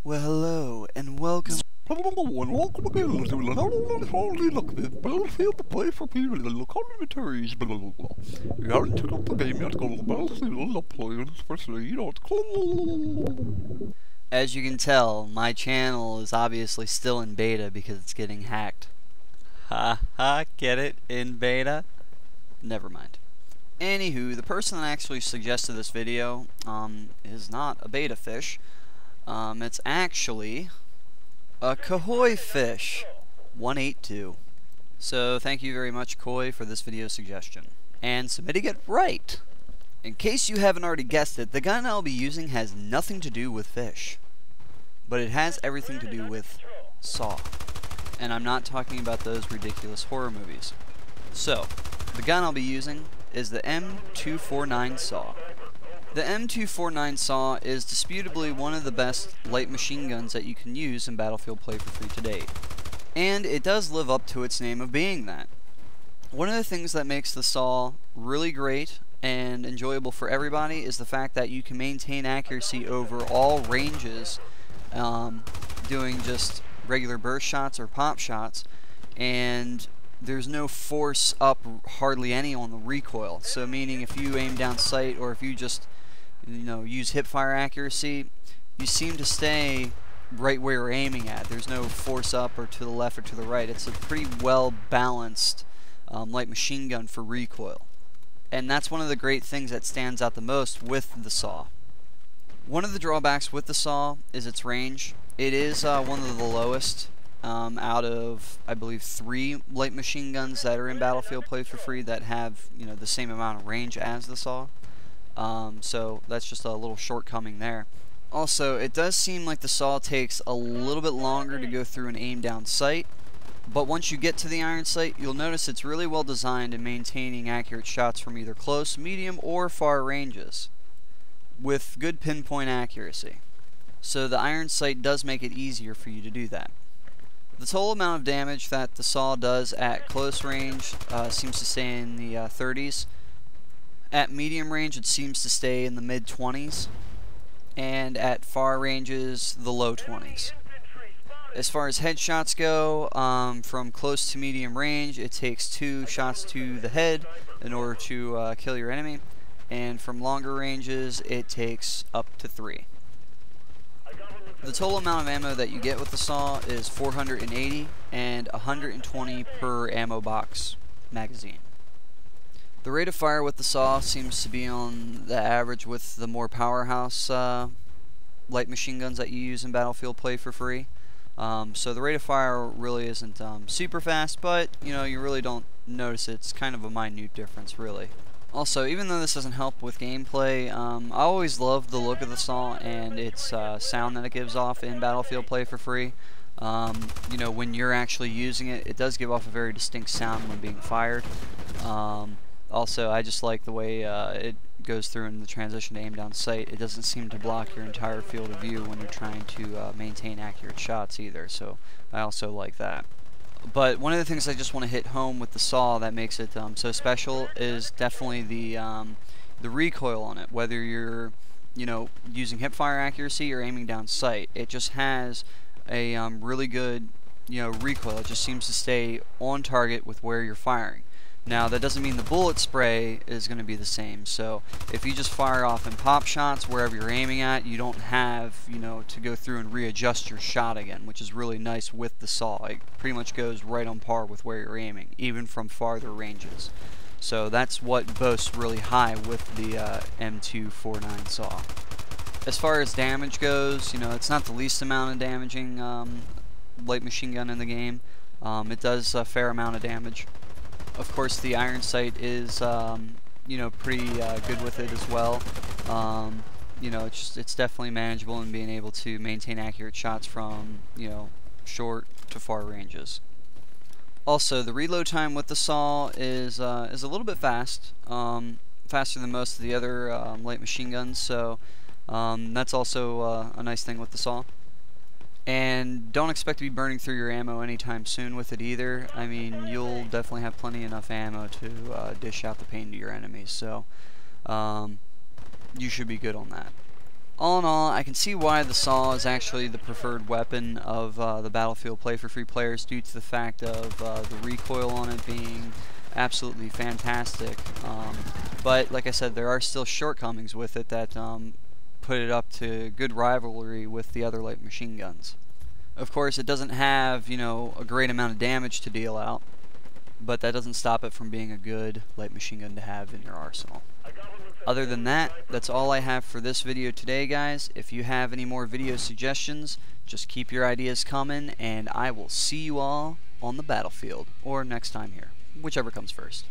Well, hello, and welcome. Hello and welcome again to look the Battlefield to play for people in the commentaries. You haven't took up the game yet, go to Battlefield to play for free. As you can tell, my channel is obviously still in beta because it's getting hacked. Ha ha, get it? In beta? Never mind. Anywho, the person that actually suggested this video is not a beta fish. It's actually a Koi fish 182. So thank you very much, Koi, for this video suggestion and submitting it right. In case you haven't already guessed it, the gun I'll be using has nothing to do with fish, but it has everything to do with SAW. And I'm not talking about those ridiculous horror movies. So, the gun I'll be using is the M249 SAW. The M249 SAW is disputably one of the best light machine guns that you can use in Battlefield Play4Free to date. And it does live up to its name of being that. One of the things that makes the SAW really great and enjoyable for everybody is the fact that you can maintain accuracy over all ranges, doing just regular burst shots or pop shots, and there's no force up hardly any on the recoil. So meaning if you aim down sight or if you just use hip fire accuracy, you seem to stay right where you're aiming at. There's no force up or to the left or to the right. It's a pretty well balanced light machine gun for recoil. And that's one of the great things that stands out the most with the SAW. One of the drawbacks with the SAW is its range. It is one of the lowest out of, I believe, 3 light machine guns that are in Battlefield Play4Free that have the same amount of range as the SAW. So that's just a little shortcoming there. Also, it does seem like the SAW takes a little bit longer to go through an aim down sight, but once you get to the iron sight, you'll notice it's really well designed in maintaining accurate shots from either close, medium, or far ranges with good pinpoint accuracy. So the iron sight does make it easier for you to do that. The total amount of damage that the SAW does at close range seems to stay in the 30s. At medium range, it seems to stay in the mid-20s, and at far ranges, the low 20s. As far as headshots go, from close to medium range, it takes 2 shots to the head in order to kill your enemy, and from longer ranges, it takes up to 3. The total amount of ammo that you get with the SAW is 480 and 120 per ammo box magazine. The rate of fire with the SAW seems to be on the average with the more powerhouse light machine guns that you use in Battlefield Play4Free. So the rate of fire really isn't super fast, but you really don't notice it. It's kind of a minute difference, really. Also, even though this doesn't help with gameplay, I always loved the look of the SAW and its sound that it gives off in Battlefield Play4Free. When you're actually using it, it does give off a very distinct sound when being fired. Also, I just like the way it goes through in the transition to aim down sight. It doesn't seem to block your entire field of view when you're trying to maintain accurate shots either, so I also like that. But one of the things I just want to hit home with the SAW that makes it so special is definitely the recoil on it. Whether you're using hip fire accuracy or aiming down sight, it just has a really good recoil. It just seems to stay on target with where you're firing. Now, that doesn't mean the bullet spray is going to be the same, so if you just fire off in pop shots wherever you're aiming at, you don't have, to go through and readjust your shot again, which is really nice with the SAW. It pretty much goes right on par with where you're aiming, even from farther ranges. So that's what boasts really high with the M249 SAW. As far as damage goes, it's not the least amount of damaging light machine gun in the game. It does a fair amount of damage. Of course, the iron sight is, pretty good with it as well. It's definitely manageable in being able to maintain accurate shots from, short to far ranges. Also, the reload time with the SAW is a little bit fast, faster than most of the other light machine guns. So that's also a nice thing with the SAW. And don't expect to be burning through your ammo anytime soon with it either. I mean, you'll definitely have plenty enough ammo to dish out the pain to your enemies, so you should be good on that. all in all, I can see why the SAW is actually the preferred weapon of the Battlefield Play4Free players due to the fact of the recoil on it being absolutely fantastic. But like I said, there are still shortcomings with it that put it up to good rivalry with the other light machine guns. Of course, it doesn't have, you know, a great amount of damage to deal out, but that doesn't stop it from being a good light machine gun to have in your arsenal. Other than that, that's all I have for this video today, guys. If you have any more video suggestions, just keep your ideas coming, and I will see you all on the battlefield, or next time here, whichever comes first.